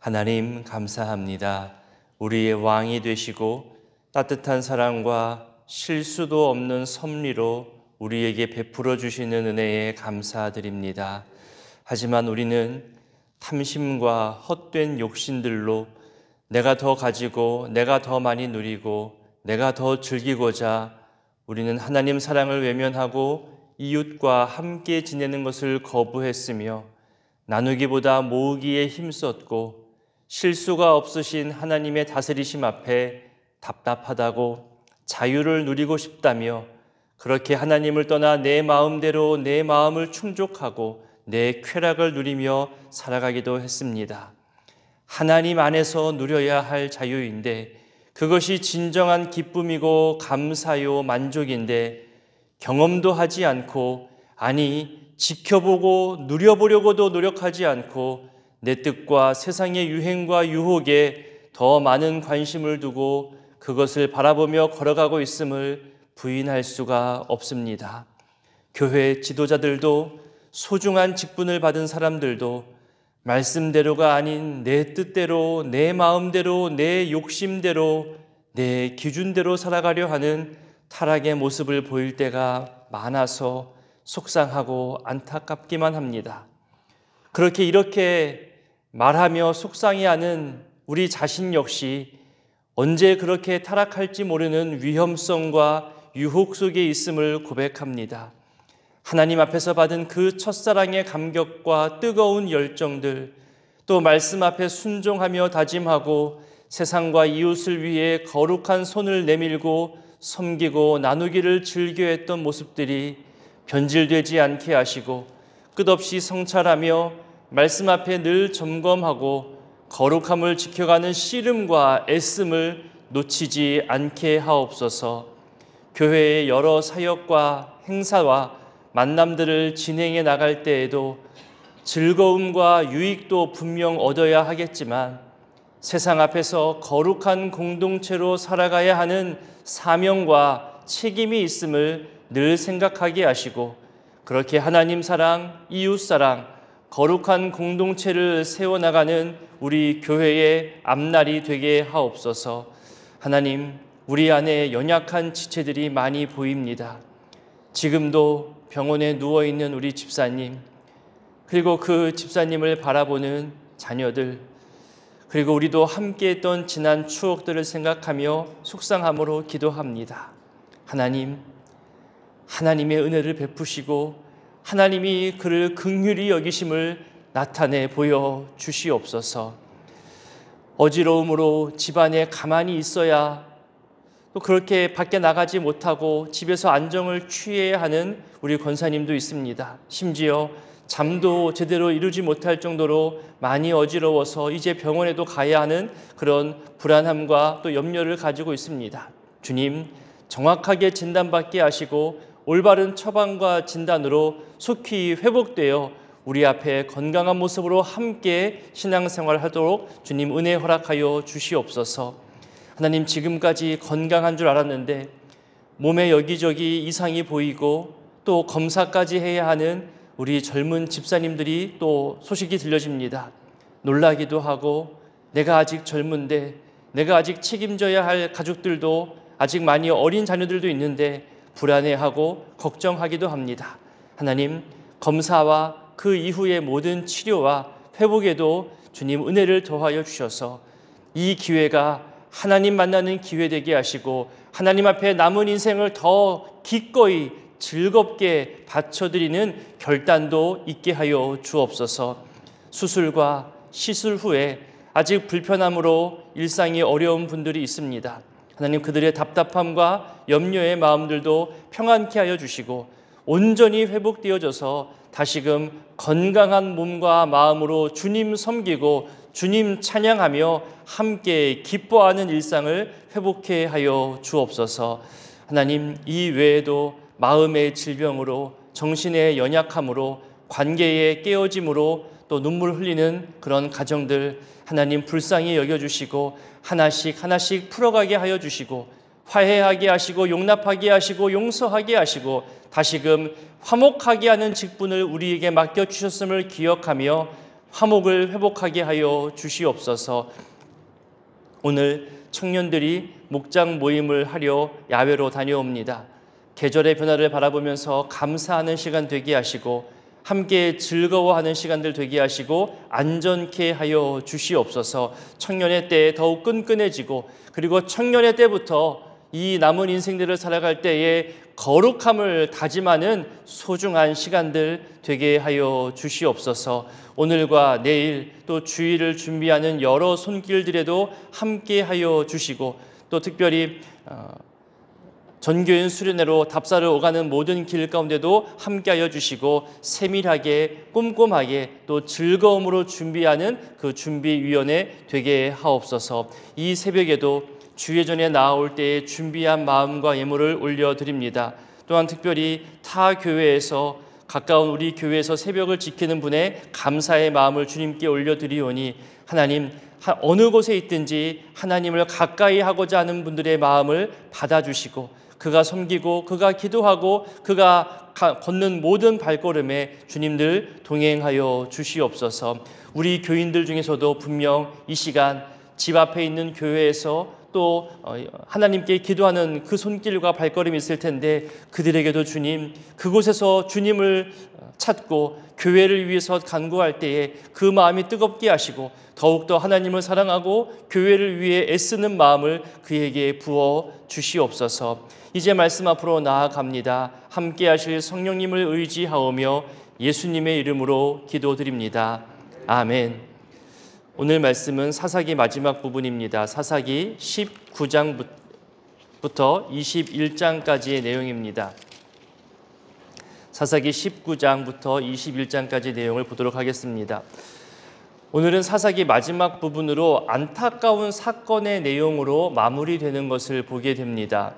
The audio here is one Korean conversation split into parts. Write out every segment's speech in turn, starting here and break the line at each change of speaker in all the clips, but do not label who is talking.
하나님 감사합니다. 우리의 왕이 되시고 따뜻한 사랑과 실수도 없는 섭리로 우리에게 베풀어 주시는 은혜에 감사드립니다. 하지만 우리는 탐심과 헛된 욕심들로 내가 더 가지고 내가 더 많이 누리고 내가 더 즐기고자 우리는 하나님 사랑을 외면하고 이웃과 함께 지내는 것을 거부했으며 나누기보다 모으기에 힘썼고 실수가 없으신 하나님의 다스리심 앞에 답답하다고 자유를 누리고 싶다며 그렇게 하나님을 떠나 내 마음대로 내 마음을 충족하고 내 쾌락을 누리며 살아가기도 했습니다. 하나님 안에서 누려야 할 자유인데 그것이 진정한 기쁨이고 감사요 만족인데 경험도 하지 않고 지켜보고 누려보려고도 노력하지 않고 내 뜻과 세상의 유행과 유혹에 더 많은 관심을 두고 그것을 바라보며 걸어가고 있음을 부인할 수가 없습니다. 교회 지도자들도 소중한 직분을 받은 사람들도 말씀대로가 아닌 내 뜻대로, 내 마음대로, 내 욕심대로, 내 기준대로 살아가려 하는 타락의 모습을 보일 때가 많아서 속상하고 안타깝기만 합니다. 이렇게 말하며 속상해하는 우리 자신 역시 언제 그렇게 타락할지 모르는 위험성과 유혹 속에 있음을 고백합니다. 하나님 앞에서 받은 그 첫사랑의 감격과 뜨거운 열정들, 또 말씀 앞에 순종하며 다짐하고 세상과 이웃을 위해 거룩한 손을 내밀고 섬기고 나누기를 즐겨했던 모습들이 변질되지 않게 하시고 끝없이 성찰하며 말씀 앞에 늘 점검하고 거룩함을 지켜가는 씨름과 애씀을 놓치지 않게 하옵소서. 교회의 여러 사역과 행사와 만남들을 진행해 나갈 때에도 즐거움과 유익도 분명 얻어야 하겠지만 세상 앞에서 거룩한 공동체로 살아가야 하는 사명과 책임이 있음을 늘 생각하게 하시고 그렇게 하나님 사랑, 이웃 사랑, 거룩한 공동체를 세워나가는 우리 교회의 앞날이 되게 하옵소서. 하나님, 우리 안에 연약한 지체들이 많이 보입니다. 지금도 병원에 누워있는 우리 집사님, 그리고 그 집사님을 바라보는 자녀들, 그리고 우리도 함께했던 지난 추억들을 생각하며 속상함으로 기도합니다. 하나님, 하나님의 은혜를 베푸시고 하나님이 그를 긍휼히 여기심을 나타내 보여 주시옵소서. 어지러움으로 집안에 가만히 있어야 또 그렇게 밖에 나가지 못하고 집에서 안정을 취해야 하는 우리 권사님도 있습니다. 심지어 잠도 제대로 이루지 못할 정도로 많이 어지러워서 이제 병원에도 가야 하는 그런 불안함과 또 염려를 가지고 있습니다. 주님, 정확하게 진단받게 하시고 올바른 처방과 진단으로 속히 회복되어 우리 앞에 건강한 모습으로 함께 신앙생활하도록 주님 은혜 허락하여 주시옵소서. 하나님, 지금까지 건강한 줄 알았는데 몸에 여기저기 이상이 보이고 또 검사까지 해야 하는 우리 젊은 집사님들이 또 소식이 들려집니다. 놀라기도 하고 내가 아직 젊은데 내가 아직 책임져야 할 가족들도 아직 많이 어린 자녀들도 있는데 불안해하고 걱정하기도 합니다. 하나님, 검사와 그 이후의 모든 치료와 회복에도 주님 은혜를 더하여 주셔서 이 기회가 하나님 만나는 기회 되게 하시고 하나님 앞에 남은 인생을 더 기꺼이 즐겁게 바쳐드리는 결단도 있게 하여 주옵소서. 수술과 시술 후에 아직 불편함으로 일상이 어려운 분들이 있습니다. 하나님, 그들의 답답함과 염려의 마음들도 평안케 하여 주시고 온전히 회복되어져서 다시금 건강한 몸과 마음으로 주님 섬기고 주님 찬양하며 함께 기뻐하는 일상을 회복케 하여 주옵소서. 하나님, 이 외에도 마음의 질병으로 정신의 연약함으로 관계의 깨어짐으로 또 눈물 흘리는 그런 가정들 하나님 불쌍히 여겨주시고 하나씩 풀어가게 하여 주시고 화해하게 하시고 용납하게 하시고 용서하게 하시고 다시금 화목하게 하는 직분을 우리에게 맡겨주셨음을 기억하며 화목을 회복하게 하여 주시옵소서. 오늘 청년들이 목장 모임을 하려 야외로 다녀옵니다. 계절의 변화를 바라보면서 감사하는 시간 되게 하시고 함께 즐거워하는 시간들 되게 하시고 안전케 하여 주시옵소서. 청년의 때에 더욱 끈끈해지고 그리고 청년의 때부터 이 남은 인생들을 살아갈 때에 거룩함을 다짐하는 소중한 시간들 되게 하여 주시옵소서. 오늘과 내일 또 주일을 준비하는 여러 손길들에도 함께 하여 주시고 또 특별히 전교인 수련회로 답사를 오가는 모든 길 가운데도 함께하여 주시고 세밀하게 꼼꼼하게 또 즐거움으로 준비하는 그 준비위원회 되게 하옵소서. 이 새벽에도 주의 전에 나아올 때에 준비한 마음과 예물을 올려드립니다. 또한 특별히 타 교회에서 가까운 우리 교회에서 새벽을 지키는 분의 감사의 마음을 주님께 올려드리오니 하나님 어느 곳에 있든지 하나님을 가까이 하고자 하는 분들의 마음을 받아주시고 그가 섬기고 그가 기도하고 그가 걷는 모든 발걸음에 주님들 동행하여 주시옵소서. 우리 교인들 중에서도 분명 이 시간 집 앞에 있는 교회에서 또 하나님께 기도하는 그 손길과 발걸음이 있을 텐데 그들에게도 주님 그곳에서 주님을 찾고 교회를 위해서 간구할 때에 그 마음이 뜨겁게 하시고 더욱더 하나님을 사랑하고 교회를 위해 애쓰는 마음을 그에게 부어 주시옵소서. 이제 말씀 앞으로 나아갑니다. 함께 하실 성령님을 의지하오며 예수님의 이름으로 기도드립니다. 아멘. 오늘 말씀은 사사기 마지막 부분입니다. 사사기 19장부터 21장까지의 내용입니다. 사사기 19장부터 21장까지 내용을 보도록 하겠습니다. 오늘은 사사기 마지막 부분으로 안타까운 사건의 내용으로 마무리되는 것을 보게 됩니다.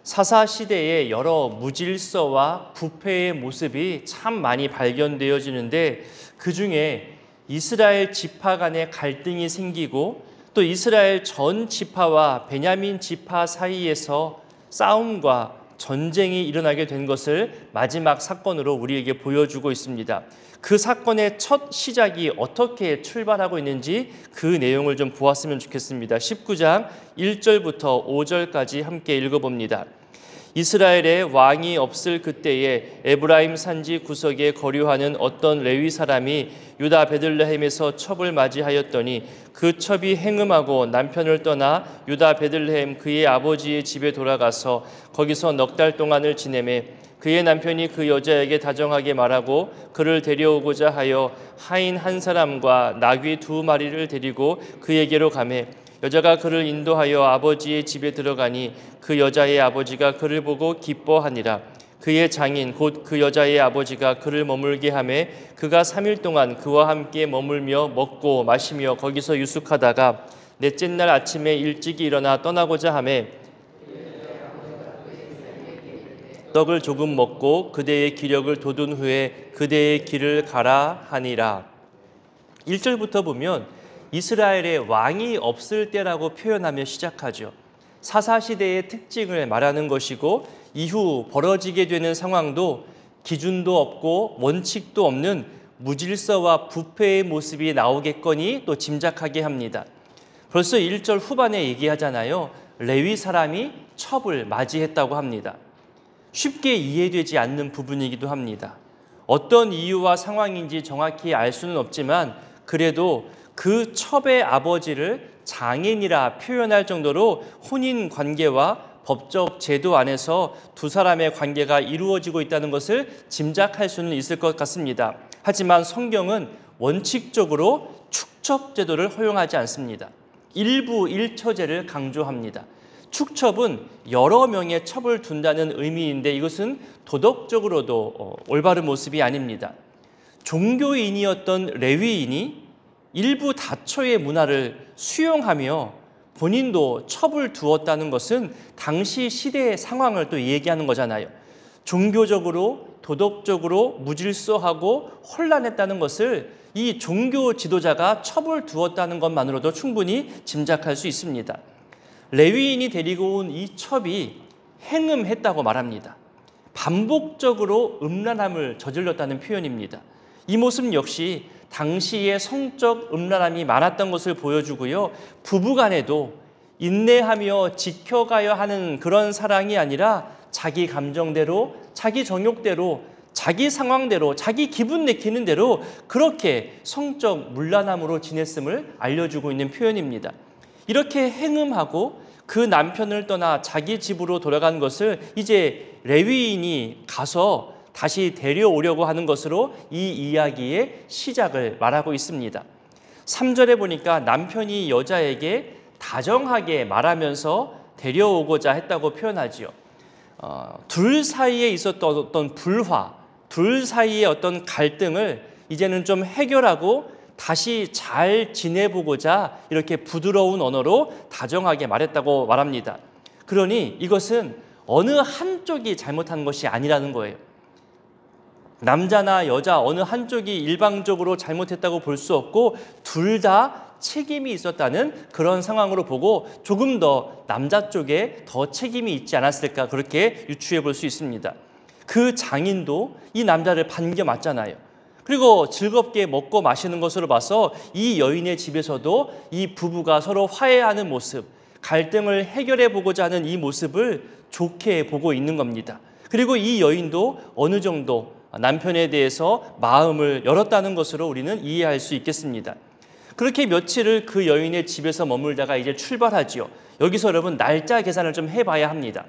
사사 시대의 여러 무질서와 부패의 모습이 참 많이 발견되어지는데 그 중에 이스라엘 지파 간의 갈등이 생기고 또 이스라엘 전 지파와 베냐민 지파 사이에서 싸움과 전쟁이 일어나게 된 것을 마지막 사건으로 우리에게 보여주고 있습니다. 그 사건의 첫 시작이 어떻게 출발하고 있는지 그 내용을 좀 보았으면 좋겠습니다. 19장 1절부터 5절까지 함께 읽어봅니다. 이스라엘에 왕이 없을 그때에 에브라임 산지 구석에 거류하는 어떤 레위 사람이 유다 베들레헴에서 첩을 맞이하였더니 그 첩이 행음하고 남편을 떠나 유다 베들레헴 그의 아버지의 집에 돌아가서 거기서 넉 달 동안을 지내매 그의 남편이 그 여자에게 다정하게 말하고 그를 데려오고자 하여 하인 한 사람과 나귀 2마리를 데리고 그에게로 가매 여자가 그를 인도하여 아버지의 집에 들어가니 그 여자의 아버지가 그를 보고 기뻐하니라. 그의 장인 곧 그 여자의 아버지가 그를 머물게 하매 그가 3일 동안 그와 함께 머물며 먹고 마시며 거기서 유숙하다가 넷째 날 아침에 일찍이 일어나 떠나고자 하매 떡을 조금 먹고 그대의 기력을 돋운 후에 그대의 길을 가라 하니라. 1절부터 보면 이스라엘의 왕이 없을 때라고 표현하며 시작하죠. 사사시대의 특징을 말하는 것이고 이후 벌어지게 되는 상황도 기준도 없고 원칙도 없는 무질서와 부패의 모습이 나오겠거니 또 짐작하게 합니다. 벌써 1절 후반에 얘기하잖아요. 레위 사람이 첩을 맞이했다고 합니다. 쉽게 이해되지 않는 부분이기도 합니다. 어떤 이유와 상황인지 정확히 알 수는 없지만 그래도 그 첩의 아버지를 장인이라 표현할 정도로 혼인 관계와 법적 제도 안에서 두 사람의 관계가 이루어지고 있다는 것을 짐작할 수는 있을 것 같습니다. 하지만 성경은 원칙적으로 축첩 제도를 허용하지 않습니다. 일부 일처제를 강조합니다. 축첩은 여러 명의 첩을 둔다는 의미인데 이것은 도덕적으로도 올바른 모습이 아닙니다. 종교인이었던 레위인이 일부 다처의 문화를 수용하며 본인도 첩을 두었다는 것은 당시 시대의 상황을 또 얘기하는 거잖아요. 종교적으로 도덕적으로 무질서하고 혼란했다는 것을 이 종교 지도자가 첩을 두었다는 것만으로도 충분히 짐작할 수 있습니다. 레위인이 데리고 온 이 첩이 행음했다고 말합니다. 반복적으로 음란함을 저질렀다는 표현입니다. 이 모습 역시 당시에 성적 음란함이 많았던 것을 보여주고요. 부부간에도 인내하며 지켜가야 하는 그런 사랑이 아니라 자기 감정대로, 자기 정욕대로, 자기 상황대로, 자기 기분 내키는 대로 그렇게 성적 문란함으로 지냈음을 알려주고 있는 표현입니다. 이렇게 행음하고 그 남편을 떠나 자기 집으로 돌아간 것을 이제 레위인이 가서 다시 데려오려고 하는 것으로 이 이야기의 시작을 말하고 있습니다. 3절에 보니까 남편이 여자에게 다정하게 말하면서 데려오고자 했다고 표현하지요. 둘 사이에 있었던 어떤 불화, 둘 사이의 어떤 갈등을 이제는 좀 해결하고 다시 잘 지내보고자 이렇게 부드러운 언어로 다정하게 말했다고 말합니다. 그러니 이것은 어느 한쪽이 잘못한 것이 아니라는 거예요. 남자나 여자 어느 한쪽이 일방적으로 잘못했다고 볼 수 없고 둘 다 책임이 있었다는 그런 상황으로 보고 조금 더 남자 쪽에 더 책임이 있지 않았을까 그렇게 유추해 볼 수 있습니다. 그 장인도 이 남자를 반겨 맞잖아요. 그리고 즐겁게 먹고 마시는 것으로 봐서 이 여인의 집에서도 이 부부가 서로 화해하는 모습, 갈등을 해결해 보고자 하는 이 모습을 좋게 보고 있는 겁니다. 그리고 이 여인도 어느 정도 남편에 대해서 마음을 열었다는 것으로 우리는 이해할 수 있겠습니다. 그렇게 며칠을 그 여인의 집에서 머물다가 이제 출발하지요. 여기서 여러분 날짜 계산을 좀 해봐야 합니다.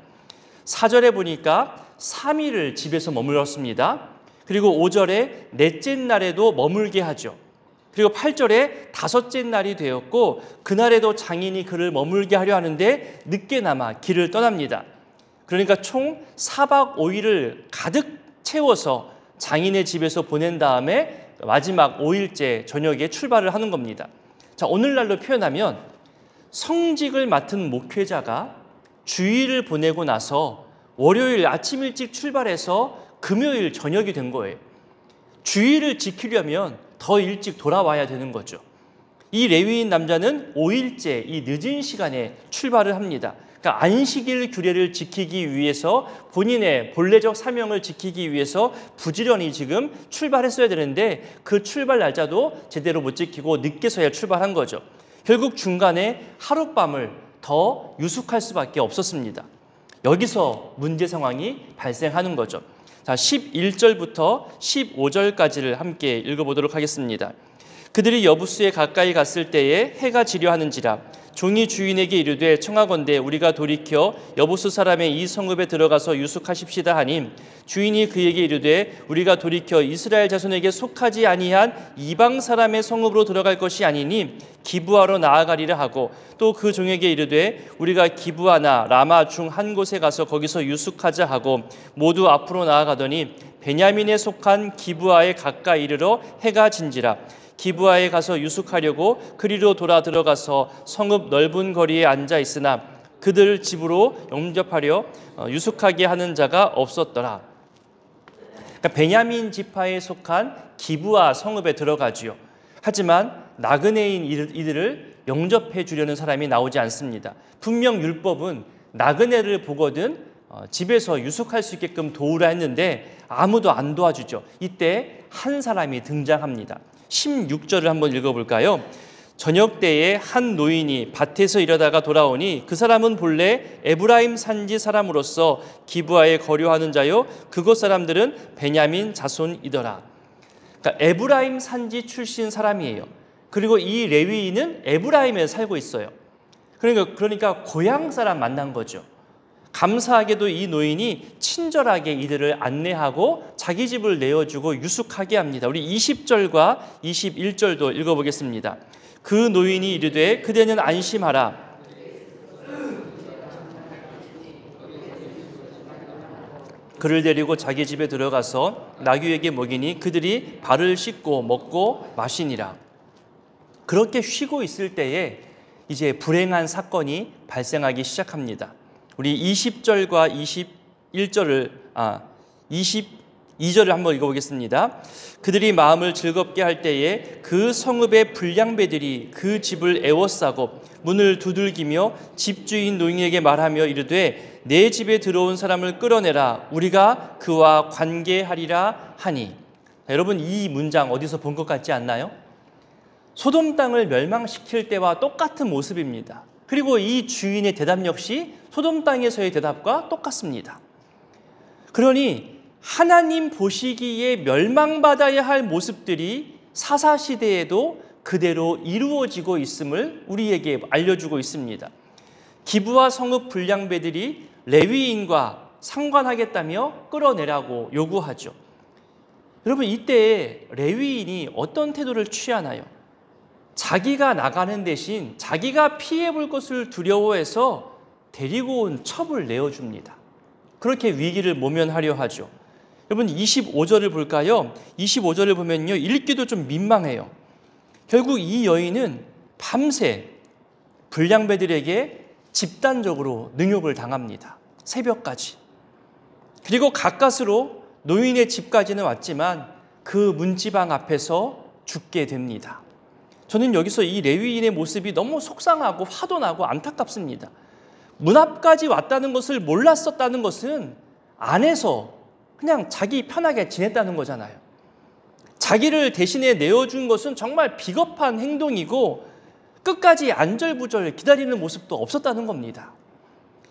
4절에 보니까 3일을 집에서 머물렀습니다. 그리고 5절에 넷째 날에도 머물게 하죠. 그리고 8절에 다섯째 날이 되었고 그날에도 장인이 그를 머물게 하려 하는데 늦게나마 길을 떠납니다. 그러니까 총 4박 5일을 가득 채워서 장인의 집에서 보낸 다음에 마지막 5일째 저녁에 출발을 하는 겁니다. 자, 오늘날로 표현하면 성직을 맡은 목회자가 주일을 보내고 나서 월요일 아침 일찍 출발해서 금요일 저녁이 된 거예요. 주일을 지키려면 더 일찍 돌아와야 되는 거죠. 이 레위인 남자는 5일째 이 늦은 시간에 출발을 합니다. 그러니까 안식일 규례를 지키기 위해서 본인의 본래적 사명을 지키기 위해서 부지런히 지금 출발했어야 되는데 그 출발 날짜도 제대로 못 지키고 늦게서야 출발한 거죠. 결국 중간에 하룻밤을 더 유숙할 수밖에 없었습니다. 여기서 문제 상황이 발생하는 거죠. 자, 11절부터 15절까지를 함께 읽어보도록 하겠습니다. 그들이 여부스에 가까이 갔을 때에 해가 지려 하는지라 종이 주인에게 이르되 청하건대 우리가 돌이켜 여부스 사람의 이 성읍에 들어가서 유숙하십시다 하니 주인이 그에게 이르되 우리가 돌이켜 이스라엘 자손에게 속하지 아니한 이방 사람의 성읍으로 들어갈 것이 아니니 기브아로 나아가리라 하고 또 그 종에게 이르되 우리가 기브아나 라마 중 한 곳에 가서 거기서 유숙하자 하고 모두 앞으로 나아가더니 베냐민에 속한 기브아에 가까이 이르러 해가 진지라 기브아에 가서 유숙하려고 그리로 돌아 들어가서 성읍 넓은 거리에 앉아 있으나 그들 집으로 영접하려 유숙하게 하는 자가 없었더라. 그러니까 베냐민 지파에 속한 기브아 성읍에 들어가지요. 하지만 나그네인 이들을 영접해 주려는 사람이 나오지 않습니다. 분명 율법은 나그네를 보거든 집에서 유숙할 수 있게끔 도우라 했는데 아무도 안 도와주죠. 이때 한 사람이 등장합니다. 16절을 한번 읽어볼까요? 저녁 때에 한 노인이 밭에서 일하다가 돌아오니 그 사람은 본래 에브라임 산지 사람으로서 기브아에 거류하는 자요 그곳 사람들은 베냐민 자손이더라. 그러니까 에브라임 산지 출신 사람이에요. 그리고 이 레위인은 에브라임에 살고 있어요. 그러니까 고향 사람 만난 거죠. 감사하게도 이 노인이 친절하게 이들을 안내하고 자기 집을 내어주고 유숙하게 합니다. 우리 20절과 21절도 읽어보겠습니다. 그 노인이 이르되 그대는 안심하라. 그를 데리고 자기 집에 들어가서 나귀에게 먹이니 그들이 발을 씻고 먹고 마시니라. 그렇게 쉬고 있을 때에 이제 불행한 사건이 발생하기 시작합니다. 우리 20절과 22절을 한번 읽어보겠습니다. 그들이 마음을 즐겁게 할 때에 그 성읍의 불량배들이 그 집을 에워싸고 문을 두들기며 집주인 노인에게 말하며 이르되 내 집에 들어온 사람을 끌어내라 우리가 그와 관계하리라 하니. 여러분, 이 문장 어디서 본 것 같지 않나요? 소돔 땅을 멸망시킬 때와 똑같은 모습입니다. 그리고 이 주인의 대답 역시 소돔 땅에서의 대답과 똑같습니다. 그러니 하나님 보시기에 멸망받아야 할 모습들이 사사시대에도 그대로 이루어지고 있음을 우리에게 알려주고 있습니다. 기부와 성읍 불량배들이 레위인과 상관하겠다며 끌어내라고 요구하죠. 여러분, 이때 레위인이 어떤 태도를 취하나요? 자기가 나가는 대신 자기가 피해볼 것을 두려워해서 데리고 온 첩을 내어줍니다. 그렇게 위기를 모면하려 하죠. 여러분, 25절을 볼까요? 25절을 보면요, 읽기도 좀 민망해요. 결국 이 여인은 밤새 불량배들에게 집단적으로 능욕을 당합니다. 새벽까지. 그리고 가까스로 노인의 집까지는 왔지만 그 문지방 앞에서 죽게 됩니다. 저는 여기서 이 레위인의 모습이 너무 속상하고 화도 나고 안타깝습니다. 문 앞까지 왔다는 것을 몰랐었다는 것은 안에서 그냥 자기 편하게 지냈다는 거잖아요. 자기를 대신에 내어준 것은 정말 비겁한 행동이고 끝까지 안절부절 기다리는 모습도 없었다는 겁니다.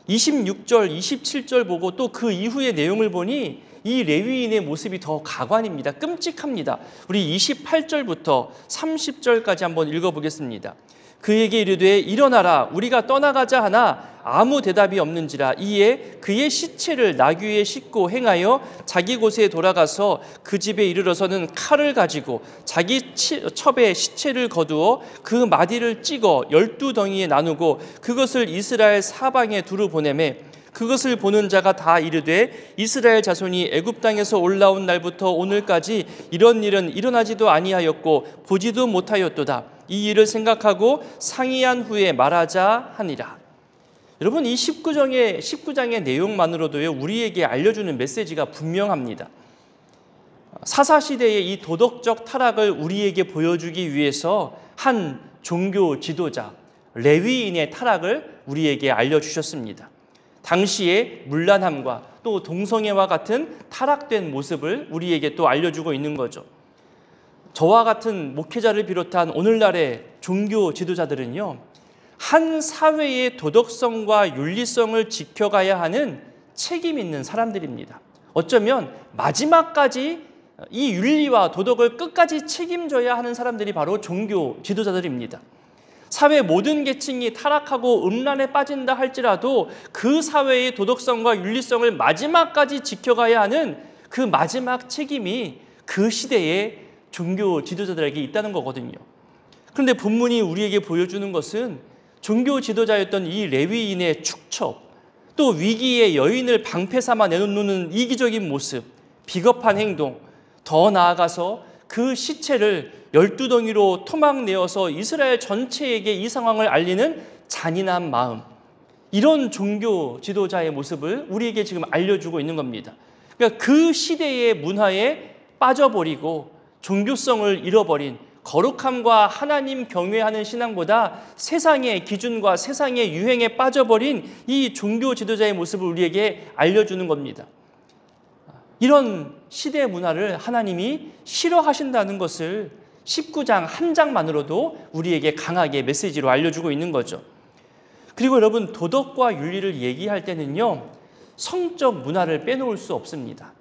26절, 27절 보고 또 그 이후의 내용을 보니 이 레위인의 모습이 더 가관입니다. 끔찍합니다. 우리 28절부터 30절까지 한번 읽어보겠습니다. 그에게 이르되 일어나라 우리가 떠나가자 하나 아무 대답이 없는지라. 이에 그의 시체를 나귀에 싣고 행하여 자기 곳에 돌아가서 그 집에 이르러서는 칼을 가지고 자기 첩에 시체를 거두어 그 마디를 찍어 12덩이에 나누고 그것을 이스라엘 사방에 두루 보내매 그것을 보는 자가 다 이르되 이스라엘 자손이 애굽 땅에서 올라온 날부터 오늘까지 이런 일은 일어나지도 아니하였고 보지도 못하였도다. 이 일을 생각하고 상의한 후에 말하자 하니라. 여러분, 이 19장의 내용만으로도요, 우리에게 알려주는 메시지가 분명합니다. 사사시대의 이 도덕적 타락을 우리에게 보여주기 위해서 한 종교 지도자, 레위인의 타락을 우리에게 알려주셨습니다. 당시의 문란함과 또 동성애와 같은 타락된 모습을 우리에게 또 알려주고 있는 거죠. 저와 같은 목회자를 비롯한 오늘날의 종교 지도자들은요, 한 사회의 도덕성과 윤리성을 지켜가야 하는 책임 있는 사람들입니다. 어쩌면 마지막까지 이 윤리와 도덕을 끝까지 책임져야 하는 사람들이 바로 종교 지도자들입니다. 사회 모든 계층이 타락하고 음란에 빠진다 할지라도 그 사회의 도덕성과 윤리성을 마지막까지 지켜가야 하는 그 마지막 책임이 그 시대의 종교 지도자들에게 있다는 거거든요. 그런데 본문이 우리에게 보여주는 것은 종교 지도자였던 이 레위인의 축첩, 또 위기의 여인을 방패 삼아 내놓는 이기적인 모습, 비겁한 행동, 더 나아가서 그 시체를 12덩이로 토막 내어서 이스라엘 전체에게 이 상황을 알리는 잔인한 마음, 이런 종교 지도자의 모습을 우리에게 지금 알려주고 있는 겁니다. 그러니까 그 시대의 문화에 빠져버리고 종교성을 잃어버린, 거룩함과 하나님 경외하는 신앙보다 세상의 기준과 세상의 유행에 빠져버린 이 종교 지도자의 모습을 우리에게 알려주는 겁니다. 이런 시대 문화를 하나님이 싫어하신다는 것을 19장 한 장만으로도 우리에게 강하게 메시지로 알려주고 있는 거죠. 그리고 여러분, 도덕과 윤리를 얘기할 때는요, 성적 문화를 빼놓을 수 없습니다.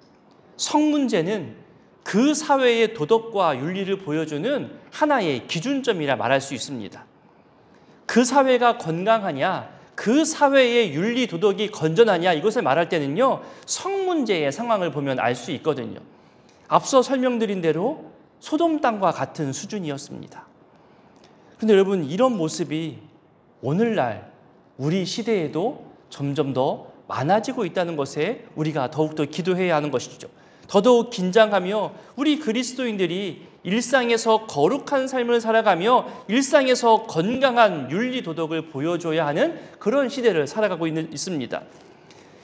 성 문제는 그 사회의 도덕과 윤리를 보여주는 하나의 기준점이라 말할 수 있습니다. 그 사회가 건강하냐, 그 사회의 윤리 도덕이 건전하냐, 이것을 말할 때는요, 성 문제의 상황을 보면 알 수 있거든요. 앞서 설명드린 대로 소돔 땅과 같은 수준이었습니다. 그런데 여러분, 이런 모습이 오늘날 우리 시대에도 점점 더 많아지고 있다는 것에 우리가 더욱더 기도해야 하는 것이죠. 더더욱 긴장하며 우리 그리스도인들이 일상에서 거룩한 삶을 살아가며 일상에서 건강한 윤리 도덕을 보여줘야 하는 그런 시대를 살아가고 있습니다.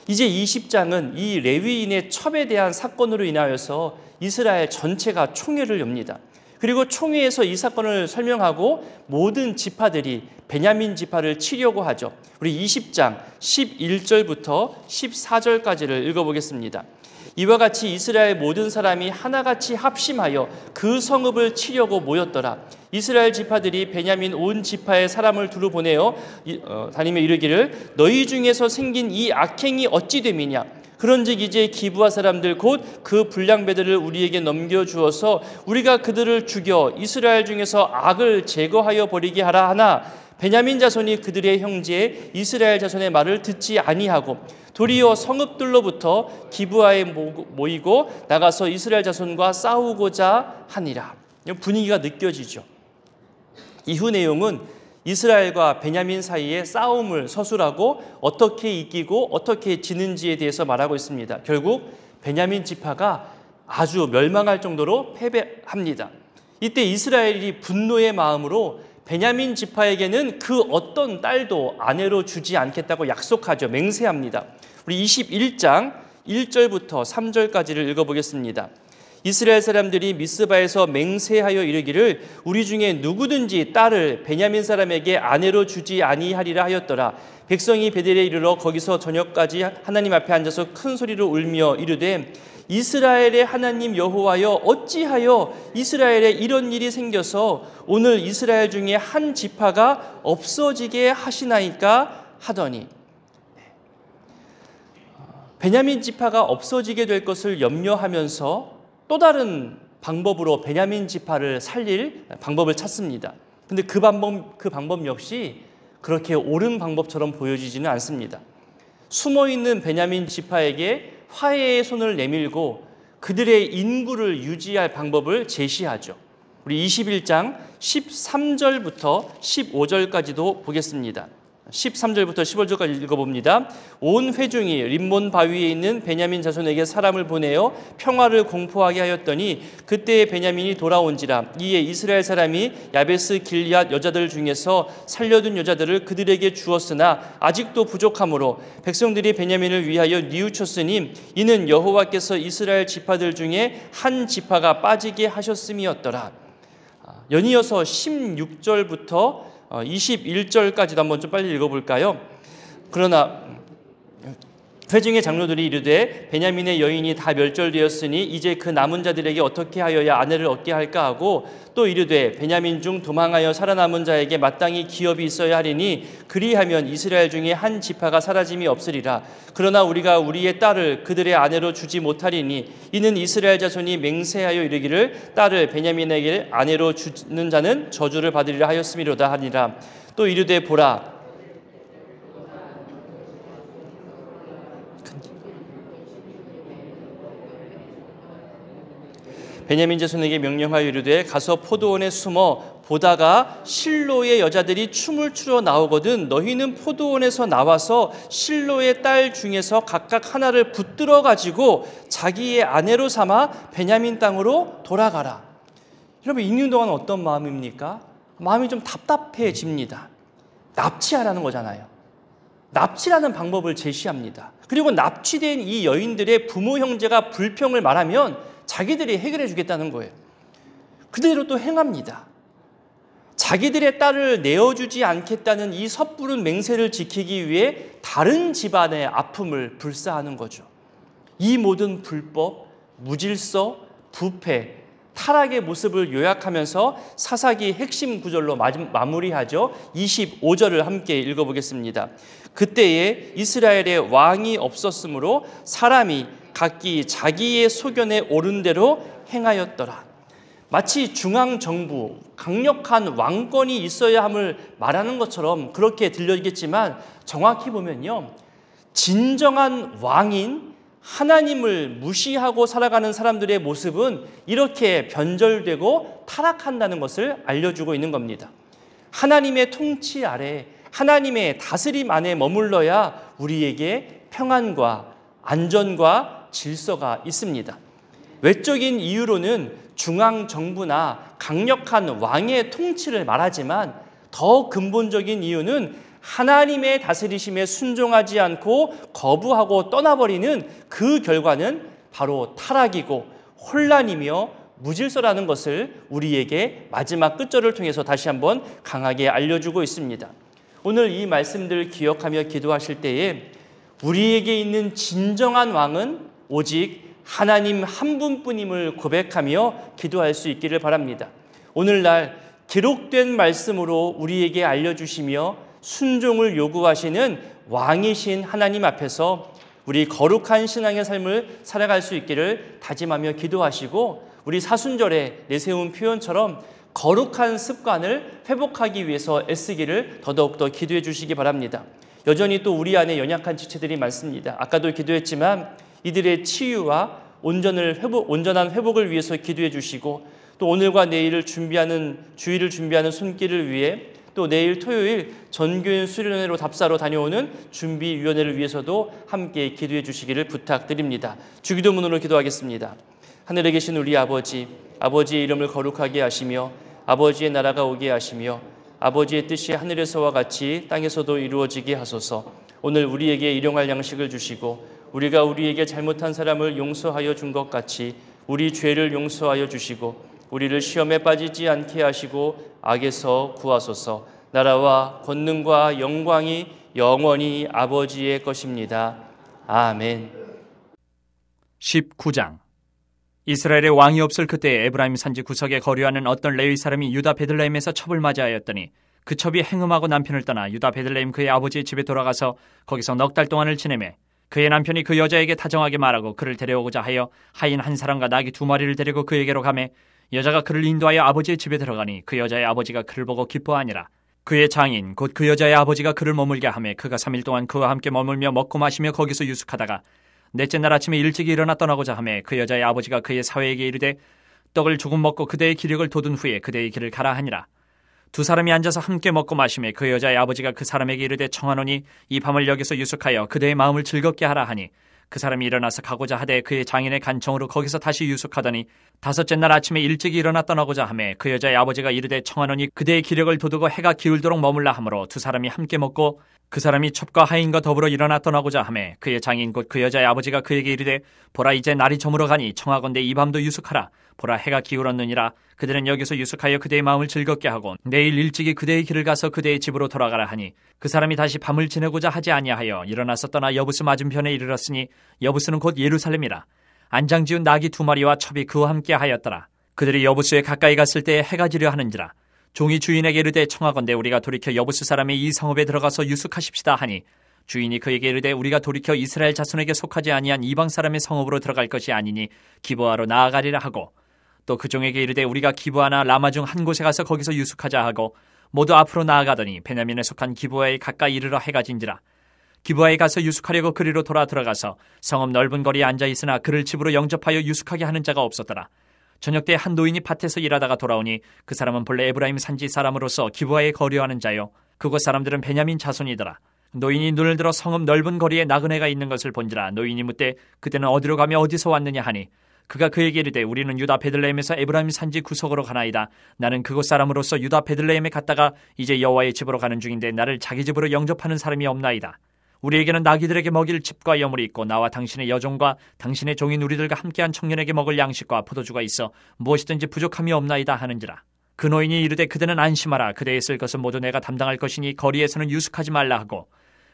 이제 20장은 이 레위인의 첩에 대한 사건으로 인하여서 이스라엘 전체가 총회를 엽니다. 그리고 총회에서 이 사건을 설명하고 모든 지파들이 베냐민 지파를 치려고 하죠. 우리 20장 11절부터 14절까지를 읽어보겠습니다. 이와 같이 이스라엘 모든 사람이 하나같이 합심하여 그 성읍을 치려고 모였더라. 이스라엘 지파들이 베냐민 온 지파의 사람을 두루 보내어 다니며 이르기를 너희 중에서 생긴 이 악행이 어찌 됨이냐. 그런즉 이제 기브아 사람들 곧 그 불량배들을 우리에게 넘겨주어서 우리가 그들을 죽여 이스라엘 중에서 악을 제거하여 버리게 하라 하나 베냐민 자손이 그들의 형제 이스라엘 자손의 말을 듣지 아니하고 도리어 성읍들로부터 기브아에 모이고 나가서 이스라엘 자손과 싸우고자 하니라. 분위기가 느껴지죠. 이후 내용은 이스라엘과 베냐민 사이의 싸움을 서술하고 어떻게 이기고 어떻게 지는지에 대해서 말하고 있습니다. 결국 베냐민 지파가 아주 멸망할 정도로 패배합니다. 이때 이스라엘이 분노의 마음으로 베냐민 지파에게는 그 어떤 딸도 아내로 주지 않겠다고 약속하죠. 맹세합니다. 우리 21장 1절부터 3절까지를 읽어보겠습니다. 이스라엘 사람들이 미스바에서 맹세하여 이르기를 우리 중에 누구든지 딸을 베냐민 사람에게 아내로 주지 아니하리라 하였더라. 백성이 베델에 이르러 거기서 저녁까지 하나님 앞에 앉아서 큰 소리로 울며 이르되 이스라엘의 하나님 여호와여 어찌하여 이스라엘에 이런 일이 생겨서 오늘 이스라엘 중에 한 지파가 없어지게 하시나이까 하더니 베냐민 지파가 없어지게 될 것을 염려하면서 또 다른 방법으로 베냐민 지파를 살릴 방법을 찾습니다. 근데 그 방법 역시 그렇게 옳은 방법처럼 보여지지는 않습니다. 숨어있는 베냐민 지파에게 화해의 손을 내밀고 그들의 인구를 유지할 방법을 제시하죠. 우리 21장 13절부터 15절까지도 보겠습니다. 13절부터 15절까지 읽어봅니다. 온 회중이 림몬 바위에 있는 베냐민 자손에게 사람을 보내어 평화를 공포하게 하였더니 그때에 베냐민이 돌아온지라. 이에 이스라엘 사람이 야베스 길앗 여자들 중에서 살려둔 여자들을 그들에게 주었으나 아직도 부족하므로 백성들이 베냐민을 위하여 뉘우쳤으니 이는 여호와께서 이스라엘 지파들 중에 한 지파가 빠지게 하셨음이었더라. 연이어서 16절부터 21절까지도 한번 좀 빨리 읽어볼까요? 그러나 회중의 장로들이 이르되 베냐민의 여인이 다 멸절되었으니 이제 그 남은 자들에게 어떻게 하여야 아내를 얻게 할까 하고 또 이르되 베냐민 중 도망하여 살아남은 자에게 마땅히 기업이 있어야 하리니 그리하면 이스라엘 중에 한 지파가 사라짐이 없으리라. 그러나 우리가 우리의 딸을 그들의 아내로 주지 못하리니 이는 이스라엘 자손이 맹세하여 이르기를 딸을 베냐민에게 아내로 주는 자는 저주를 받으리라 하였음이로다 하니라. 또 이르되 보라 베냐민 자손에게 명령하여 이르되 가서 포도원에 숨어 보다가 실로의 여자들이 춤을 추러 나오거든 너희는 포도원에서 나와서 실로의 딸 중에서 각각 하나를 붙들어 가지고 자기의 아내로 삼아 베냐민 땅으로 돌아가라. 여러분 읽는 동안 어떤 마음입니까? 마음이 좀 답답해집니다. 납치하라는 거잖아요. 납치라는 방법을 제시합니다. 그리고 납치된 이 여인들의 부모 형제가 불평을 말하면 자기들이 해결해 주겠다는 거예요. 그대로 또 행합니다. 자기들의 딸을 내어주지 않겠다는 이 섣부른 맹세를 지키기 위해 다른 집안의 아픔을 불사하는 거죠. 이 모든 불법, 무질서, 부패, 타락의 모습을 요약하면서 사사기 핵심 구절로 마무리하죠. 25절을 함께 읽어보겠습니다. 그때에 이스라엘에 왕이 없었으므로 사람이 각기 자기의 소견에 옳은 대로 행하였더라. 마치 중앙정부, 강력한 왕권이 있어야 함을 말하는 것처럼 그렇게 들리겠지만 정확히 보면요, 진정한 왕인 하나님을 무시하고 살아가는 사람들의 모습은 이렇게 변절되고 타락한다는 것을 알려주고 있는 겁니다. 하나님의 통치 아래, 하나님의 다스림 안에 머물러야 우리에게 평안과 안전과 질서가 있습니다. 외적인 이유로는 중앙정부나 강력한 왕의 통치를 말하지만 더 근본적인 이유는 하나님의 다스리심에 순종하지 않고 거부하고 떠나버리는 그 결과는 바로 타락이고 혼란이며 무질서라는 것을 우리에게 마지막 끝절을 통해서 다시 한번 강하게 알려주고 있습니다. 오늘 이 말씀들을 기억하며 기도하실 때에 우리에게 있는 진정한 왕은 오직 하나님 한 분뿐임을 고백하며 기도할 수 있기를 바랍니다. 오늘날 기록된 말씀으로 우리에게 알려주시며 순종을 요구하시는 왕이신 하나님 앞에서 우리 거룩한 신앙의 삶을 살아갈 수 있기를 다짐하며 기도하시고, 우리 사순절에 내세운 표현처럼 거룩한 습관을 회복하기 위해서 애쓰기를 더더욱더 기도해 주시기 바랍니다. 여전히 또 우리 안에 연약한 지체들이 많습니다. 아까도 기도했지만 이들의 치유와 온전한 회복을 위해서 기도해 주시고, 또 오늘과 내일을 준비하는 주일을 준비하는 손길을 위해, 또 내일 토요일 전교인 수련회로 답사로 다녀오는 준비위원회를 위해서도 함께 기도해 주시기를 부탁드립니다. 주기도문으로 기도하겠습니다. 하늘에 계신 우리 아버지, 아버지의 이름을 거룩하게 하시며 아버지의 나라가 오게 하시며 아버지의 뜻이 하늘에서와 같이 땅에서도 이루어지게 하소서. 오늘 우리에게 일용할 양식을 주시고 우리가 우리에게 잘못한 사람을 용서하여 준 것 같이 우리 죄를 용서하여 주시고 우리를 시험에 빠지지 않게 하시고 악에서 구하소서. 나라와 권능과 영광이 영원히 아버지의 것입니다. 아멘.
19장. 이스라엘의 왕이 없을 그때에 에브라임 산지 구석에 거류하는 어떤 레위 사람이 유다 베들레헴에서 첩을 맞이하였더니 그 첩이 행음하고 남편을 떠나 유다 베들레헴 그의 아버지의 집에 돌아가서 거기서 넉 달 동안을 지내매 그의 남편이 그 여자에게 다정하게 말하고 그를 데려오고자 하여 하인 한 사람과 나귀 2마리를 데리고 그에게로 가매 여자가 그를 인도하여 아버지의 집에 들어가니 그 여자의 아버지가 그를 보고 기뻐하니라. 그의 장인 곧 그 여자의 아버지가 그를 머물게 하매 그가 3일 동안 그와 함께 머물며 먹고 마시며 거기서 유숙하다가 넷째 날 아침에 일찍 일어나 떠나고자 하매 그 여자의 아버지가 그의 사회에게 이르되 떡을 조금 먹고 그대의 기력을 돋은 후에 그대의 길을 가라 하니라. 두 사람이 앉아서 함께 먹고 마시매 그 여자의 아버지가 그 사람에게 이르되 청하노니 이 밤을 여기서 유숙하여 그대의 마음을 즐겁게 하라 하니 그 사람이 일어나서 가고자 하되 그의 장인의 간청으로 거기서 다시 유숙하더니 다섯째 날 아침에 일찍 일어나 떠나고자 하매 그 여자의 아버지가 이르되 청하노니 그대의 기력을 돋우고 해가 기울도록 머물라 하므로 두 사람이 함께 먹고 그 사람이 첩과 하인과 더불어 일어나 떠나고자 하매 그의 장인 곧 그 여자의 아버지가 그에게 이르되 보라 이제 날이 저물어 가니 청하건대 이 밤도 유숙하라. 보라 해가 기울었느니라. 그들은 여기서 유숙하여 그대의 마음을 즐겁게 하고 내일 일찍이 그대의 길을 가서 그대의 집으로 돌아가라 하니 그 사람이 다시 밤을 지내고자 하지 아니하여 일어나서 떠나 여부스 맞은편에 이르렀으니 여부스는 곧 예루살렘이라. 안장지운 나귀 2마리와 첩이 그와 함께 하였더라. 그들이 여부스에 가까이 갔을 때에 해가 지려 하는지라. 종이 주인에게 이르되 청하건대 우리가 돌이켜 여부스 사람의 이 성읍에 들어가서 유숙하십시다 하니 주인이 그에게 이르되 우리가 돌이켜 이스라엘 자손에게 속하지 아니한 이방 사람의 성읍으로 들어갈 것이 아니니 기브아로 나아가리라 하고 또 그 종에게 이르되 우리가 기브아나 라마 중 한 곳에 가서 거기서 유숙하자 하고 모두 앞으로 나아가더니 베냐민에 속한 기브아에 가까이 이르러 해가 진지라. 기브아에 가서 유숙하려고 그리로 들어가서 성읍 넓은 거리에 앉아 있으나 그를 집으로 영접하여 유숙하게 하는 자가 없었더라. 저녁 때 한 노인이 밭에서 일하다가 돌아오니 그 사람은 본래 에브라임 산지 사람으로서 기브아에 거류하는 자요 그곳 사람들은 베냐민 자손이더라. 노인이 눈을 들어 성읍 넓은 거리에 나그네가 있는 것을 본지라. 노인이 묻되 그때는 어디로 가며 어디서 왔느냐 하니 그가 그에게 이르되 우리는 유다 베들레헴에서 에브라임 산지 구석으로 가나이다. 나는 그곳 사람으로서 유다 베들레헴에 갔다가 이제 여호와의 집으로 가는 중인데 나를 자기 집으로 영접하는 사람이 없나이다. 우리에게는 나귀들에게 먹일 집과 여물이 있고 나와 당신의 여종과 당신의 종인 우리들과 함께한 청년에게 먹을 양식과 포도주가 있어 무엇이든지 부족함이 없나이다 하는지라. 그 노인이 이르되 그대는 안심하라. 그대의 쓸 것은 모두 내가 담당할 것이니 거리에서는 유숙하지 말라 하고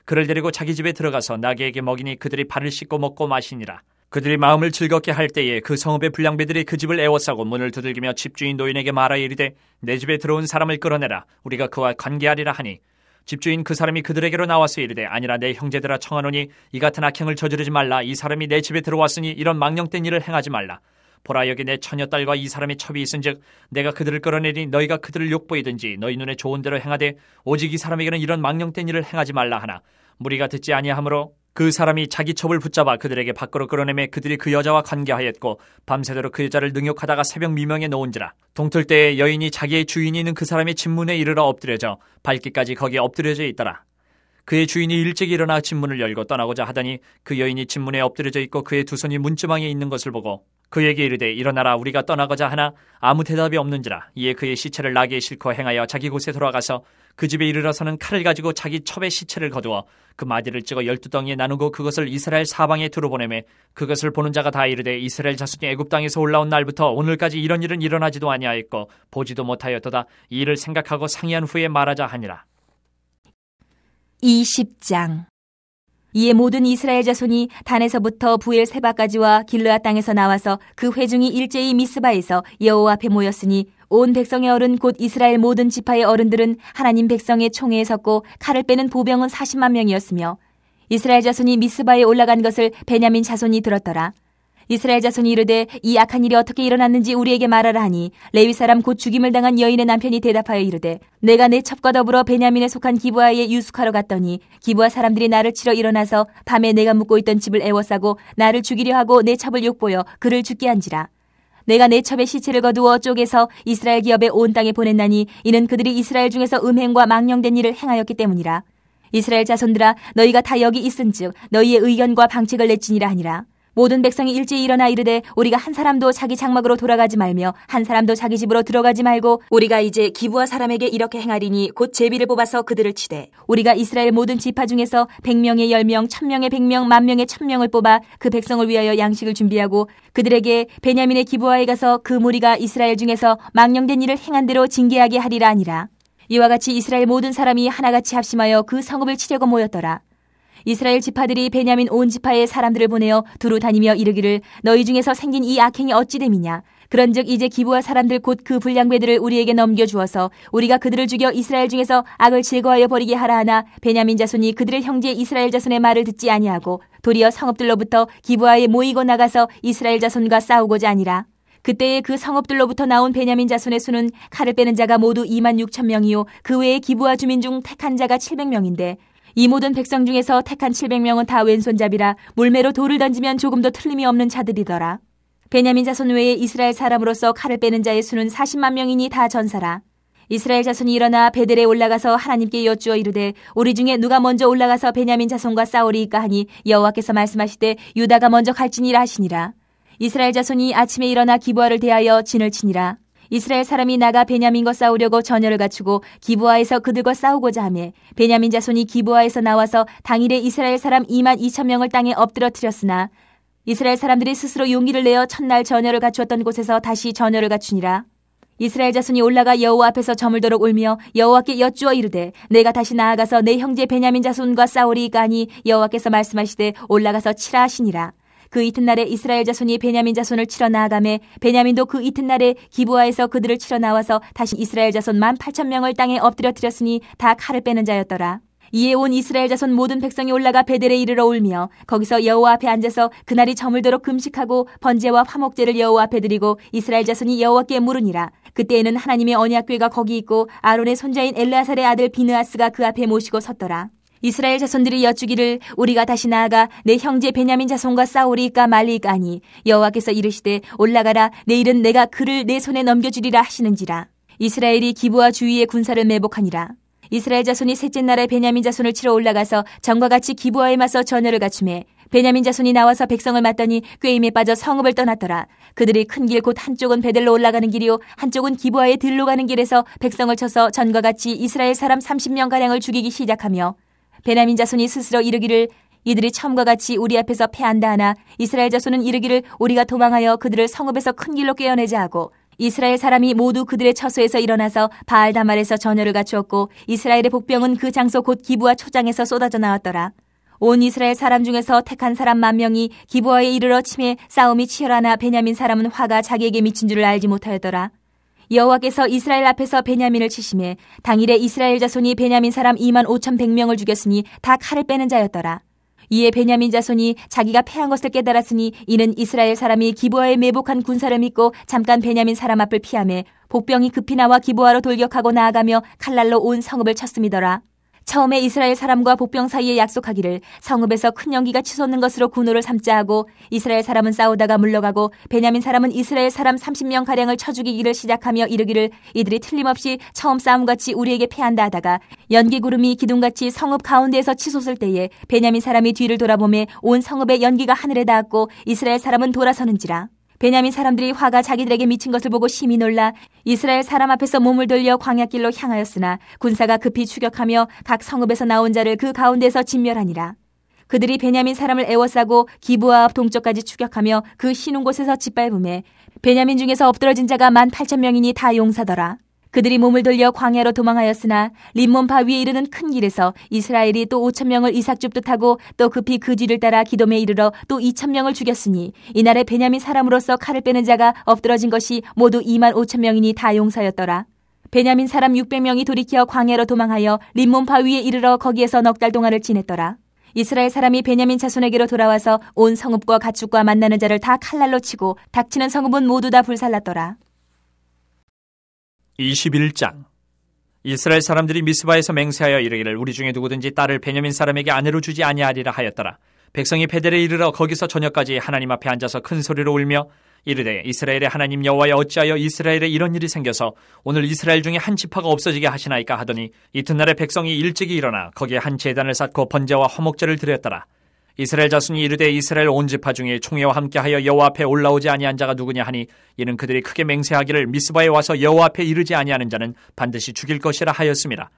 그를 데리고 자기 집에 들어가서 나귀에게 먹이니 그들이 발을 씻고 먹고 마시니라. 그들이 마음을 즐겁게 할 때에 그 성읍의 불량배들이 그 집을 에워싸고 문을 두들기며 집주인 노인에게 말하여 이르되 내 집에 들어온 사람을 끌어내라. 우리가 그와 관계하리라 하니 집주인 그 사람이 그들에게로 나와서 이르되 아니라 내 형제들아 청하노니 이 같은 악행을 저지르지 말라. 이 사람이 내 집에 들어왔으니 이런 망령된 일을 행하지 말라. 보라 여기 내 처녀딸과 이 사람의 첩이 있은즉 내가 그들을 끌어내리니 너희가 그들을 욕보이든지 너희 눈에 좋은 대로 행하되 오직 이 사람에게는 이런 망령된 일을 행하지 말라 하나 무리가 듣지 아니하므로 그 사람이 자기 첩을 붙잡아 그들에게 밖으로 끌어내매 그들이 그 여자와 관계하였고 밤새도록 그 여자를 능욕하다가 새벽 미명에 놓은지라. 동틀 때에 여인이 자기의 주인이 있는 그 사람의 집문에 이르러 엎드려져 발기까지 거기에 엎드려져 있더라. 그의 주인이 일찍 일어나 집문을 열고 떠나고자 하더니 그 여인이 집문에 엎드려져 있고 그의 두 손이 문지방에 있는 것을 보고 그에게 이르되 일어나라 우리가 떠나고자 하나 아무 대답이 없는지라. 이에 그의 시체를 나귀에 싣고 행하여 자기 곳에 돌아가서 그 집에 이르러서는 칼을 가지고 자기 첩의 시체를 거두어 그 마디를 찍어 12덩이에 나누고 그것을 이스라엘 사방에 두루 보내매 그것을 보는 자가 다 이르되 이스라엘 자손이 애굽 땅에서 올라온 날부터 오늘까지 이런 일은 일어나지도 아니하였고 보지도 못하였도다. 이 일을 생각하고 상의한 후에 말하자 하니라.
20장. 이에 모든 이스라엘 자손이 단에서부터 부엘세바까지와 길르앗 땅에서 나와서 그 회중이 일제히 미스바에서 여호와 앞에 모였으니 온 백성의 어른 곧 이스라엘 모든 지파의 어른들은 하나님 백성의 총회에 섰고 칼을 빼는 보병은 40만 명이었으며 이스라엘 자손이 미스바에 올라간 것을 베냐민 자손이 들었더라. 이스라엘 자손이 이르되 이 악한 일이 어떻게 일어났는지 우리에게 말하라 하니 레위 사람 곧 죽임을 당한 여인의 남편이 대답하여 이르되 내가 내 첩과 더불어 베냐민에 속한 기브아에 유숙하러 갔더니 기브아 사람들이 나를 치러 일어나서 밤에 내가 묵고 있던 집을 애워싸고 나를 죽이려 하고 내 첩을 욕보여 그를 죽게 한지라. 내가 내 첩의 시체를 거두어 쪼개서 이스라엘 기업의 온 땅에 보냈나니 이는 그들이 이스라엘 중에서 음행과 망령된 일을 행하였기 때문이라. 이스라엘 자손들아 너희가 다 여기 있은즉 너희의 의견과 방책을 내지니라 하니라. 모든 백성이 일제히 일어나 이르되 우리가 한 사람도 자기 장막으로 돌아가지 말며 한 사람도 자기 집으로 들어가지 말고 우리가 이제 기브아 사람에게 이렇게 행하리니 곧 제비를 뽑아서 그들을 치되 우리가 이스라엘 모든 지파 중에서 100명의 10명, 1000명의 100명, 10,000명의 1000명을 뽑아 그 백성을 위하여 양식을 준비하고 그들에게 베냐민의 기브아에 가서 그 무리가 이스라엘 중에서 망령된 일을 행한 대로 징계하게 하리라 하니라. 이와 같이 이스라엘 모든 사람이 하나같이 합심하여 그 성읍을 치려고 모였더라. 이스라엘 지파들이 베냐민 온 지파의 사람들을 보내어 두루 다니며 이르기를 너희 중에서 생긴 이 악행이 어찌 됨이냐. 그런즉 이제 기브아 사람들 곧 그 불량배들을 우리에게 넘겨주어서 우리가 그들을 죽여 이스라엘 중에서 악을 제거하여 버리게 하라 하나 베냐민 자손이 그들의 형제 이스라엘 자손의 말을 듣지 아니하고 도리어 성읍들로부터 기브아에 모이고 나가서 이스라엘 자손과 싸우고자 하니라. 그때에 그 성읍들로부터 나온 베냐민 자손의 수는 칼을 빼는 자가 모두 26,000명이요 그 외에 기브아 주민 중 택한 자가 700명인데 이 모든 백성 중에서 택한 700명은 다 왼손잡이라 물매로 돌을 던지면 조금도 틀림이 없는 자들이더라. 베냐민 자손 외에 이스라엘 사람으로서 칼을 빼는 자의 수는 40만 명이니 다 전사라. 이스라엘 자손이 일어나 베델에 올라가서 하나님께 여쭈어 이르되 우리 중에 누가 먼저 올라가서 베냐민 자손과 싸우리이까 하니 여호와께서 말씀하시되 유다가 먼저 갈지니라 하시니라. 이스라엘 자손이 아침에 일어나 기브아를 대하여 진을 치니라. 이스라엘 사람이 나가 베냐민과 싸우려고 전열을 갖추고 기브아에서 그들과 싸우고자 하매 베냐민 자손이 기브아에서 나와서 당일에 이스라엘 사람 22,000명을 땅에 엎드러뜨렸으나 이스라엘 사람들이 스스로 용기를 내어 첫날 전열을 갖추었던 곳에서 다시 전열을 갖추니라. 이스라엘 자손이 올라가 여호와 앞에서 저물도록 울며 여호와께 여쭈어 이르되 내가 다시 나아가서 내 형제 베냐민 자손과 싸우리이까 하니 여호와께서 말씀하시되 올라가서 치라 하시니라. 그 이튿날에 이스라엘 자손이 베냐민 자손을 치러 나아가매 베냐민도 그 이튿날에 기브아에서 그들을 치러 나와서 다시 이스라엘 자손 18,000명을 땅에 엎드려뜨렸으니 다 칼을 빼는 자였더라. 이에 온 이스라엘 자손 모든 백성이 올라가 베델에 이르러 울며 거기서 여호와 앞에 앉아서 그날이 저물도록 금식하고 번제와 화목제를 여호와 앞에 드리고 이스라엘 자손이 여호와께 물으니라. 그때에는 하나님의 언약궤가 거기 있고 아론의 손자인 엘르아살의 아들 비느하스가 그 앞에 모시고 섰더라. 이스라엘 자손들이 여쭈기를 우리가 다시 나아가 내 형제 베냐민 자손과 싸우리이까 말리이까 하니 여호와께서 이르시되 올라가라 내일은 내가 그를 내 손에 넘겨주리라 하시는지라. 이스라엘이 기브아 주위의 군사를 매복하니라. 이스라엘 자손이 셋째 날에 베냐민 자손을 치러 올라가서 전과 같이 기브아에 맞서 전열을 갖추매 베냐민 자손이 나와서 백성을 맞더니 꾀임에 빠져 성읍을 떠났더라. 그들이 큰 길 곧 한쪽은 베델로 올라가는 길이요 한쪽은 기브아의 들로 가는 길에서 백성을 쳐서 전과 같이 이스라엘 사람 30명가량을 죽이기 시작하며 베냐민 자손이 스스로 이르기를 이들이 처음과 같이 우리 앞에서 패한다 하나 이스라엘 자손은 이르기를 우리가 도망하여 그들을 성읍에서 큰 길로 꿰어내자 하고 이스라엘 사람이 모두 그들의 처소에서 일어나서 바알다말에서 전열을 갖추었고 이스라엘의 복병은 그 장소 곧 기브아 초장에서 쏟아져 나왔더라. 온 이스라엘 사람 중에서 택한 사람 10,000명이 기브아에 이르러 치매 싸움이 치열하나 베냐민 사람은 화가 자기에게 미친 줄을 알지 못하였더라. 여호와께서 이스라엘 앞에서 베냐민을 치심에 당일에 이스라엘 자손이 베냐민 사람 25,100명을 죽였으니 다 칼을 빼는 자였더라. 이에 베냐민 자손이 자기가 패한 것을 깨달았으니 이는 이스라엘 사람이 기브아에 매복한 군사를 믿고 잠깐 베냐민 사람 앞을 피하매 복병이 급히 나와 기브아로 돌격하고 나아가며 칼날로 온 성읍을 쳤음이더라. 처음에 이스라엘 사람과 복병 사이에 약속하기를 성읍에서 큰 연기가 치솟는 것으로 군호를 삼자 하고 이스라엘 사람은 싸우다가 물러가고 베냐민 사람은 이스라엘 사람 30명가량을 쳐 죽이기를 시작하며 이르기를 이들이 틀림없이 처음 싸움같이 우리에게 패한다 하다가 연기구름이 기둥같이 성읍 가운데에서 치솟을 때에 베냐민 사람이 뒤를 돌아보매 온 성읍의 연기가 하늘에 닿았고 이스라엘 사람은 돌아서는지라. 베냐민 사람들이 화가 자기들에게 미친 것을 보고 심히 놀라 이스라엘 사람 앞에서 몸을 돌려 광야길로 향하였으나 군사가 급히 추격하며 각 성읍에서 나온 자를 그 가운데서 진멸하니라. 그들이 베냐민 사람을 애워싸고 기브아 앞 동쪽까지 추격하며 그 쉬는 곳에서 짓밟음에 베냐민 중에서 엎드러진 자가 18,000명이니 다 용사더라. 그들이 몸을 돌려 광야로 도망하였으나 림몬 바위에 이르는 큰 길에서 이스라엘이 또 5,000명을 이삭줍도 타고 또 급히 그 뒤를 따라 기돔에 이르러 또 2,000명을 죽였으니 이날에 베냐민 사람으로서 칼을 빼는 자가 엎드러진 것이 모두 25,000명이니 다 용사였더라. 베냐민 사람 600명이 돌이켜 광야로 도망하여 림몬 바위에 이르러 거기에서 넉 달 동안을 지냈더라. 이스라엘 사람이 베냐민 자손에게로 돌아와서 온 성읍과 가축과 만나는 자를 다 칼날로 치고 닥치는 성읍은 모두 다 불살랐더라.
21장. 이스라엘 사람들이 미스바에서 맹세하여 이르기를 우리 중에 누구든지 딸을 베냐민 사람에게 아내로 주지 아니하리라 하였더라. 백성이 베델에 이르러 거기서 저녁까지 하나님 앞에 앉아서 큰 소리로 울며 이르되 이스라엘의 하나님 여호와여 어찌하여 이스라엘에 이런 일이 생겨서 오늘 이스라엘 중에 한 지파가 없어지게 하시나이까 하더니 이튿날에 백성이 일찍이 일어나 거기에 한 제단을 쌓고 번제와 화목제를 드렸더라. 이스라엘 자손이 이르되 이스라엘 온 지파 중에 총회와 함께하여 여호와 앞에 올라오지 아니한 자가 누구냐 하니 이는 그들이 크게 맹세하기를 미스바에 와서 여호와 앞에 이르지 아니하는 자는 반드시 죽일 것이라 하였습니다.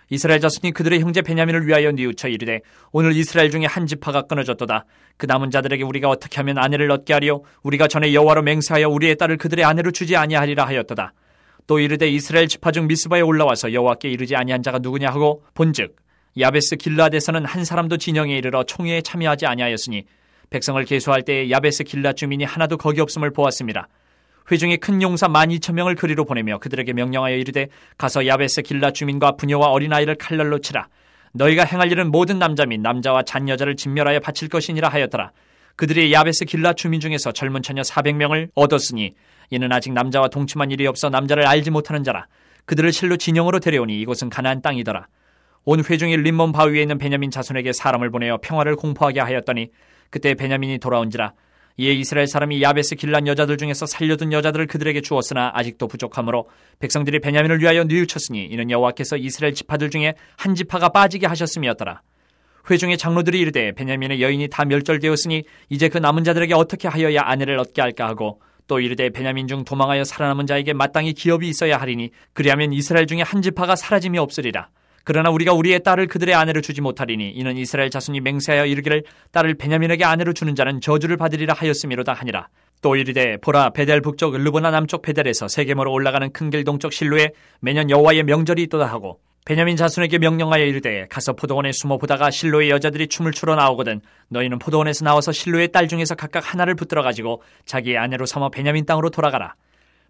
이스라엘 자손이 그들의 형제 베냐민을 위하여 뉘우쳐 이르되 오늘 이스라엘 중에 한 지파가 끊어졌도다. 그 남은 자들에게 우리가 어떻게 하면 아내를 얻게 하리요? 우리가 전에 여호와로 맹세하여 우리의 딸을 그들의 아내로 주지 아니하리라 하였도다. 또 이르되 이스라엘 지파 중 미스바에 올라와서 여호와께 이르지 아니한 자가 누구냐 하고 본즉 야베스 길르앗에서는 한 사람도 진영에 이르러 총회에 참여하지 아니하였으니 백성을 계수할 때에 야베스 길르앗 주민이 하나도 거기 없음을 보았습니다. 회중에 큰 용사 12,000명을 그리로 보내며 그들에게 명령하여 이르되 가서 야베스 길르앗 주민과 부녀와 어린아이를 칼날로 치라. 너희가 행할 일은 모든 남자 및 남자와 잔 여자를 진멸하여 바칠 것이니라 하였더라. 그들이 야베스 길르앗 주민 중에서 젊은 처녀 400명을 얻었으니 이는 아직 남자와 동침한 일이 없어 남자를 알지 못하는 자라. 그들을 실로 진영으로 데려오니 이곳은 가나안 땅이더라. 온 회중이 림몬 바위에 있는 베냐민 자손에게 사람을 보내어 평화를 공포하게 하였더니 그때 베냐민이 돌아온지라. 이에 이스라엘 사람이 야베스 길르앗 여자들 중에서 살려둔 여자들을 그들에게 주었으나 아직도 부족하므로 백성들이 베냐민을 위하여 뉘우쳤으니 이는 여호와께서 이스라엘 지파들 중에 한 지파가 빠지게 하셨음이었더라. 회중의 장로들이 이르되 베냐민의 여인이 다 멸절되었으니 이제 그 남은 자들에게 어떻게 하여야 아내를 얻게 할까 하고 또 이르되 베냐민 중 도망하여 살아남은 자에게 마땅히 기업이 있어야 하리니 그리하면 이스라엘 중에 한 지파가 사라짐이 없으리라. 그러나 우리가 우리의 딸을 그들의 아내로 주지 못하리니 이는 이스라엘 자손이 맹세하여 이르기를 딸을 베냐민에게 아내로 주는 자는 저주를 받으리라 하였음이로다 하니라. 또 이르되 보라 베델 북쪽 르보나 남쪽 베델에서 세겜으로 올라가는 큰 길 동쪽 실로에 매년 여호와의 명절이 있도다 하고 베냐민 자손에게 명령하여 이르되 가서 포도원에 숨어 보다가 실로의 여자들이 춤을 추러 나오거든 너희는 포도원에서 나와서 실로의 딸 중에서 각각 하나를 붙들어 가지고 자기의 아내로 삼아 베냐민 땅으로 돌아가라.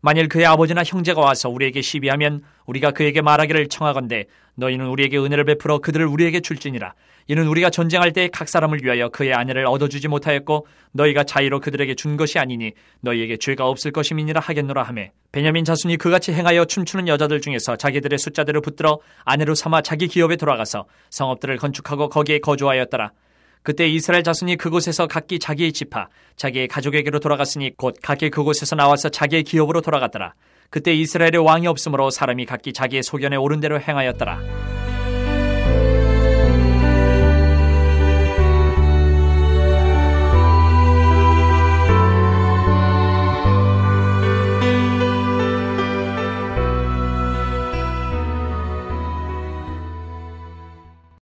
만일 그의 아버지나 형제가 와서 우리에게 시비하면 우리가 그에게 말하기를 청하건대 너희는 우리에게 은혜를 베풀어 그들을 우리에게 줄지니라. 이는 우리가 전쟁할 때 각 사람을 위하여 그의 아내를 얻어주지 못하였고 너희가 자의로 그들에게 준 것이 아니니 너희에게 죄가 없을 것임이니라 하겠노라 하매 베냐민 자손이 그같이 행하여 춤추는 여자들 중에서 자기들의 숫자대로 붙들어 아내로 삼아 자기 기업에 돌아가서 성읍들을 건축하고 거기에 거주하였더라. 그때 이스라엘 자손이 그곳에서 각기 자기의 지파, 자기의 가족에게로 돌아갔으니 곧 각기 그곳에서 나와서 자기의 기업으로 돌아갔더라. 그때 이스라엘의 왕이 없으므로 사람이 각기 자기의 소견에 오른 대로 행하였더라.